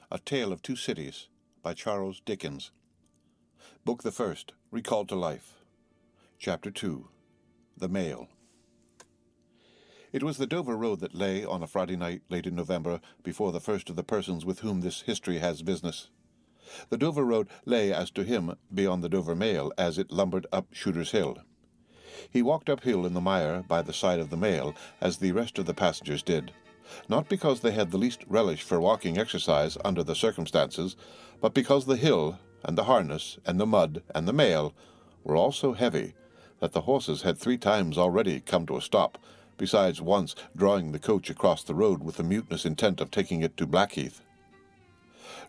A Tale of Two Cities by Charles Dickens. Book the First, Recalled to Life. Chapter 2, The Mail. It was the Dover Road that lay, on a Friday night late in November, before the first of the persons with whom this history has business. The Dover Road lay, as to him, beyond the Dover Mail, as it lumbered up Shooter's Hill. He walked uphill in the mire by the side of the mail, as the rest of the passengers did, not because they had the least relish for walking exercise under the circumstances, but because the hill, and the harness, and the mud, and the mail were all so heavy that the horses had 3 times already come to a stop, besides once drawing the coach across the road with the mutinous intent of taking it to Blackheath.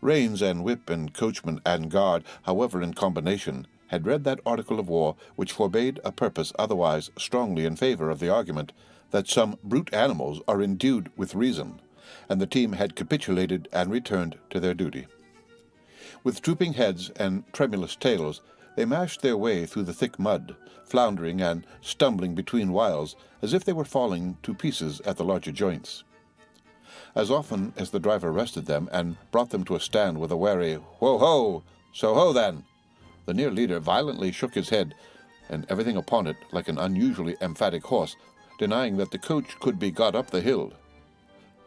Reins and whip and coachman and guard, however in combination, had read that article of war which forbade a purpose otherwise strongly in favor of the argument that some brute animals are endued with reason, and the team had capitulated and returned to their duty. With drooping heads and tremulous tails, they mashed their way through the thick mud, floundering and stumbling between whiles, as if they were falling to pieces at the larger joints. As often as the driver rested them and brought them to a stand with a wary "Whoa-ho! So-ho, then!" the near leader violently shook his head, and everything upon it, like an unusually emphatic horse, denying that the coach could be got up the hill.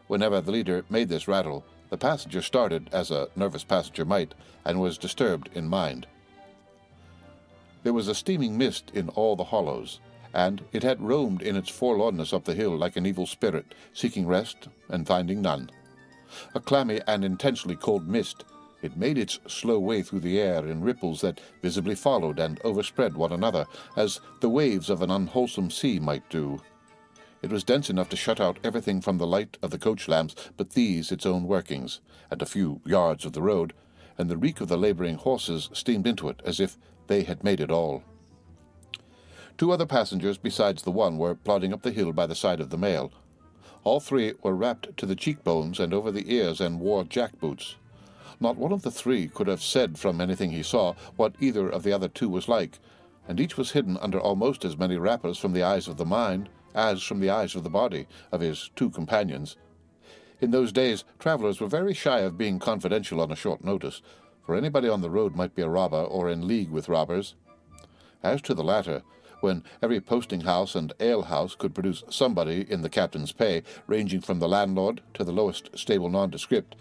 Whenever the leader made this rattle, the passenger started, as a nervous passenger might, and was disturbed in mind. There was a steaming mist in all the hollows, and it had roamed in its forlornness up the hill like an evil spirit, seeking rest and finding none. A clammy and intensely cold mist, it made its slow way through the air in ripples that visibly followed and overspread one another, as the waves of an unwholesome sea might do. It was dense enough to shut out everything from the light of the coach lamps but these its own workings, and a few yards of the road, and the reek of the labouring horses steamed into it as if they had made it all. 2 other passengers besides the one were plodding up the hill by the side of the mail. All 3 were wrapped to the cheekbones and over the ears and wore jack-boots. Not one of the 3 could have said from anything he saw what either of the other 2 was like, and each was hidden under almost as many wrappers from the eyes of the mind as from the eyes of the body of his 2 companions. In those days, travellers were very shy of being confidential on a short notice, for anybody on the road might be a robber or in league with robbers. As to the latter, when every posting-house and ale-house could produce somebody in the captain's pay, ranging from the landlord to the lowest stable nondescript,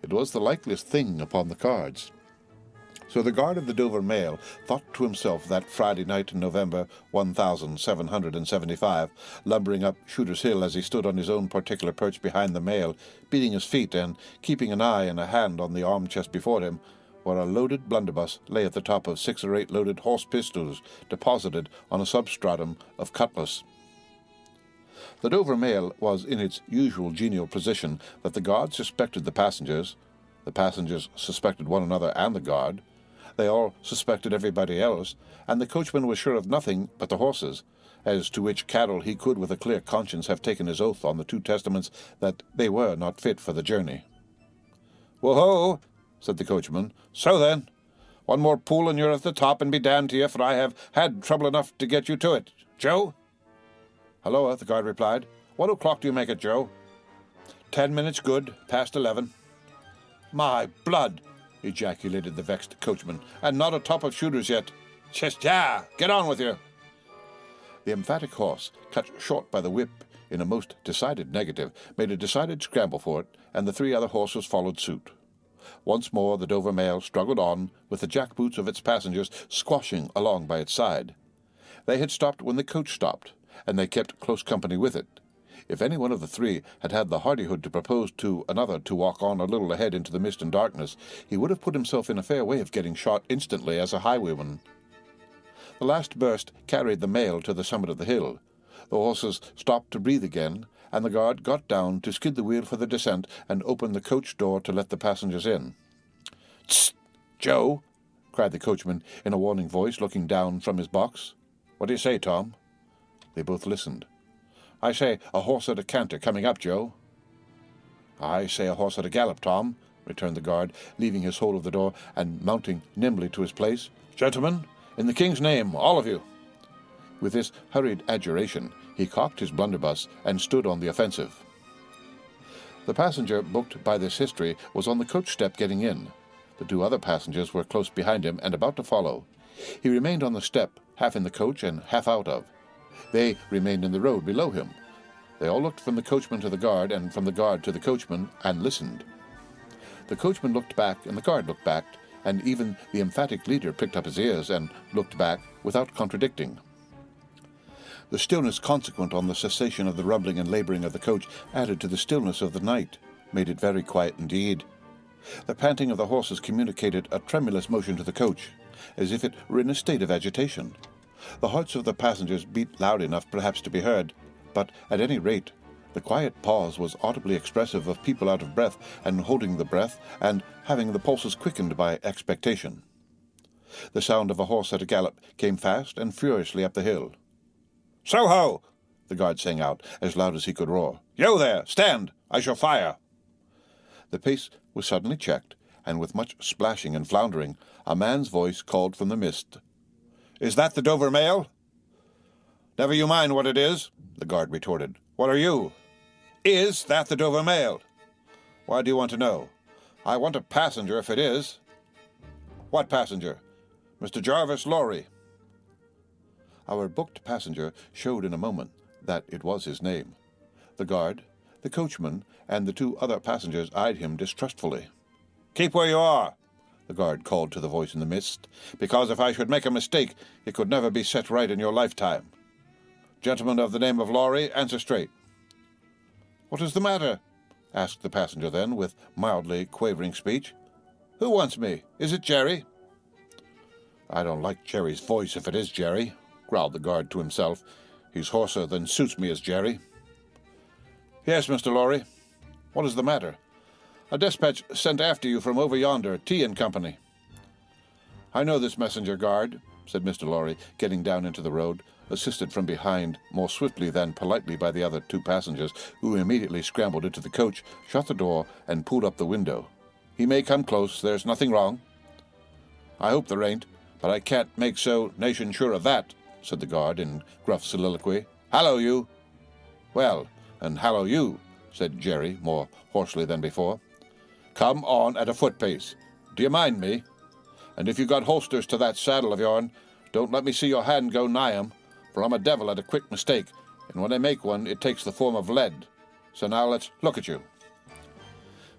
it was the likeliest thing upon the cards. So the guard of the Dover Mail thought to himself that Friday night in November 1775, lumbering up Shooter's Hill as he stood on his own particular perch behind the mail, beating his feet and keeping an eye and a hand on the arm-chest before him, where a loaded blunderbuss lay at the top of 6 or 8 loaded horse pistols deposited on a substratum of cutlass. The Dover Mail was in its usual genial position that the guard suspected the passengers suspected one another and the guard, they all suspected everybody else, and the coachman was sure of nothing but the horses, as to which cattle he could with a clear conscience have taken his oath on the 2 testaments that they were not fit for the journey. "Whoa-ho!" said the coachman. "So then, one more pull and you're at the top, and be damned to you, for I have had trouble enough to get you to it. Joe?" "Halloa," the guard replied. "What o'clock do you make it, Joe?" 10 minutes good, past 11. "My blood!" ejaculated the vexed coachman. "And not atop of Shooters yet. Chest, yeah, get on with you." The emphatic horse, cut short by the whip in a most decided negative, made a decided scramble for it, and the 3 other horses followed suit. Once more the Dover Mail struggled on, with the jack-boots of its passengers squashing along by its side. They had stopped when the coach stopped, and they kept close company with it. If any one of the 3 had had the hardihood to propose to another to walk on a little ahead into the mist and darkness, he would have put himself in a fair way of getting shot instantly as a highwayman. The last burst carried the mail to the summit of the hill. The horses stopped to breathe again, and the guard got down to skid the wheel for the descent and open the coach door to let the passengers in. "Tst, Joe!" cried the coachman in a warning voice, looking down from his box. "What do you say, Tom?" They both listened. "I say a horse at a canter coming up, Joe." "I say a horse at a gallop, Tom," returned the guard, leaving his hold of the door and mounting nimbly to his place. "Gentlemen, in the king's name, all of you." With this hurried adjuration, he cocked his blunderbuss and stood on the offensive. The passenger booked by this history was on the coach step getting in. The two other passengers were close behind him and about to follow. He remained on the step, half in the coach and half out of. They remained in the road below him. They all looked from the coachman to the guard, and from the guard to the coachman, and listened. The coachman looked back, and the guard looked back, and even the emphatic leader pricked up his ears and looked back without contradicting. The stillness consequent on the cessation of the rumbling and labouring of the coach, added to the stillness of the night, made it very quiet indeed. The panting of the horses communicated a tremulous motion to the coach, as if it were in a state of agitation. The hearts of the passengers beat loud enough perhaps to be heard, but at any rate the quiet pause was audibly expressive of people out of breath and holding the breath, and having the pulses quickened by expectation. The sound of a horse at a gallop came fast and furiously up the hill. "So-ho!" the guard sang out, as loud as he could roar. "You there! Stand! I shall fire!" The pace was suddenly checked, and with much splashing and floundering, a man's voice called from the mist. "Is that the Dover mail?" "Never you mind what it is," the guard retorted. "What are you?" "Is that the Dover mail?" "Why do you want to know?" "I want a passenger if it is." "What passenger?" "Mr. Jarvis Lorry." Our booked passenger showed in a moment that it was his name. The guard, the coachman, and the two other passengers eyed him distrustfully. "Keep where you are," the guard called to the voice in the mist, "because if I should make a mistake, it could never be set right in your lifetime. Gentleman of the name of Lorry, answer straight." "What is the matter?" asked the passenger then, with mildly quavering speech. "Who wants me? Is it Jerry?" "I don't like Jerry's voice if it is Jerry," growled the guard to himself. "He's hoarser than suits me as Jerry." "Yes, Mr. Lorry. What is the matter?" "A despatch sent after you from over yonder, T and Company." "I know this messenger, guard," said Mr. Lorry, getting down into the road, assisted from behind more swiftly than politely by the other two passengers, who immediately scrambled into the coach, shut the door, and pulled up the window. "He may come close. There's nothing wrong." "I hope there ain't, but I can't make so nation sure of that," said the guard in gruff soliloquy. "Hallo, you!" "Well, and hallo, you," said Jerry, more hoarsely than before. "Come on at a foot pace. Do you mind me? And if you got holsters to that saddle of yourn, don't let me see your hand go nigh 'em, for I'm a devil at a quick mistake, and when I make one it takes the form of lead. So now let's look at you."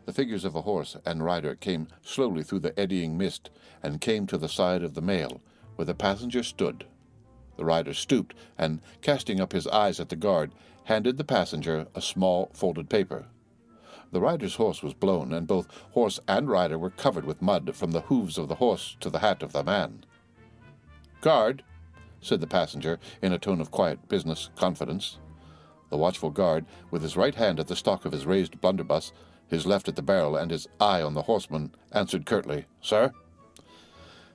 The figures of a horse and rider came slowly through the eddying mist, and came to the side of the mail, where the passenger stood. The rider stooped, and, casting up his eyes at the guard, handed the passenger a small folded paper. The rider's horse was blown, and both horse and rider were covered with mud from the hoofs of the horse to the hat of the man. "Guard," said the passenger, in a tone of quiet business confidence. The watchful guard, with his right hand at the stock of his raised blunderbuss, his left at the barrel, and his eye on the horseman, answered curtly, "Sir?"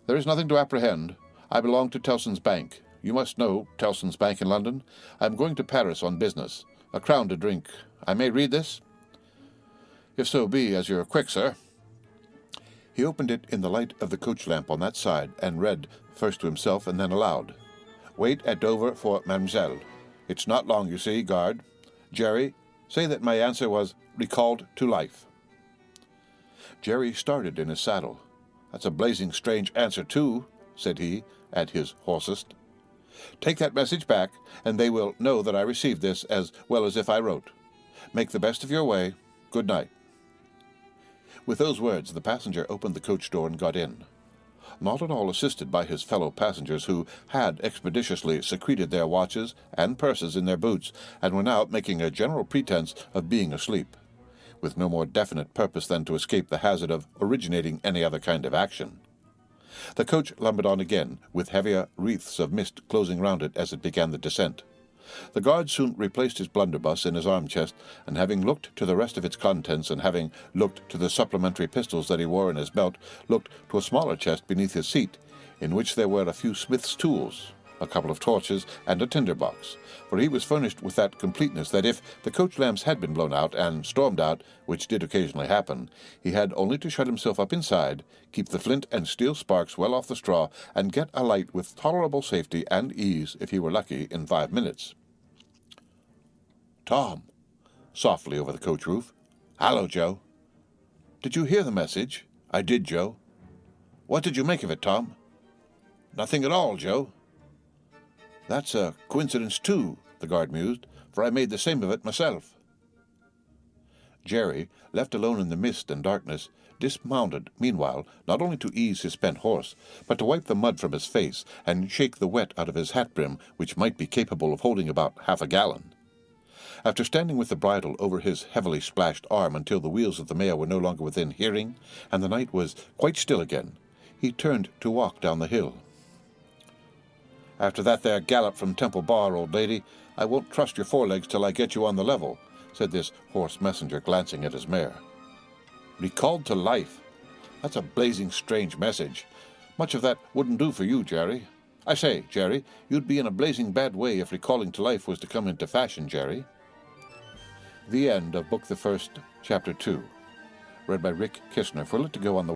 "There is nothing to apprehend. I belong to Tellson's Bank. You must know Tellson's Bank in London. I am going to Paris on business. A crown to drink. I may read this?" "If so be as you're quick, sir." He opened it in the light of the coach lamp on that side, and read, first to himself and then aloud. "Wait at Dover for Mademoiselle. It's not long, you see, guard. Jerry, say that my answer was recalled to life." Jerry started in his saddle. "That's a blazing strange answer, too," said he, at his hoarsest. "Take that message back, and they will know that I received this as well as if I wrote. Make the best of your way. Good night." With those words, the passenger opened the coach door and got in. Not at all assisted by his fellow passengers, who had expeditiously secreted their watches and purses in their boots, and were now making a general pretense of being asleep, with no more definite purpose than to escape the hazard of originating any other kind of action. The coach lumbered on again, with heavier wreaths of mist closing round it as it began the descent. The guard soon replaced his blunderbuss in his arm-chest, and having looked to the rest of its contents, and having looked to the supplementary pistols that he wore in his belt, looked to a smaller chest beneath his seat, in which there were a few smith's tools, a couple of torches, and a tinder-box, for he was furnished with that completeness that if the coach lamps had been blown out and stormed out, which did occasionally happen, he had only to shut himself up inside, keep the flint and steel sparks well off the straw, and get a light with tolerable safety and ease, if he were lucky, in 5 minutes. "Tom," softly over the coach roof, "Hallo, Joe." "Did you hear the message?" "I did, Joe." "What did you make of it, Tom?" "Nothing at all, Joe." "That's a coincidence, too," the guard mused, "for I made the same of it myself." Jerry, left alone in the mist and darkness, dismounted, meanwhile, not only to ease his spent horse, but to wipe the mud from his face and shake the wet out of his hat-brim, which might be capable of holding about half a gallon. After standing with the bridle over his heavily splashed arm until the wheels of the mare were no longer within hearing, and the night was quite still again, he turned to walk down the hill. "After that there gallop from Temple Bar, old lady, I won't trust your forelegs till I get you on the level," said this hoarse messenger, glancing at his mare. "Recalled to life? That's a blazing strange message. Much of that wouldn't do for you, Jerry. I say, Jerry, you'd be in a blazing bad way if recalling to life was to come into fashion, Jerry." The end of Book the First, Chapter 2. Read by Rick Kistner. For Lit to Go on the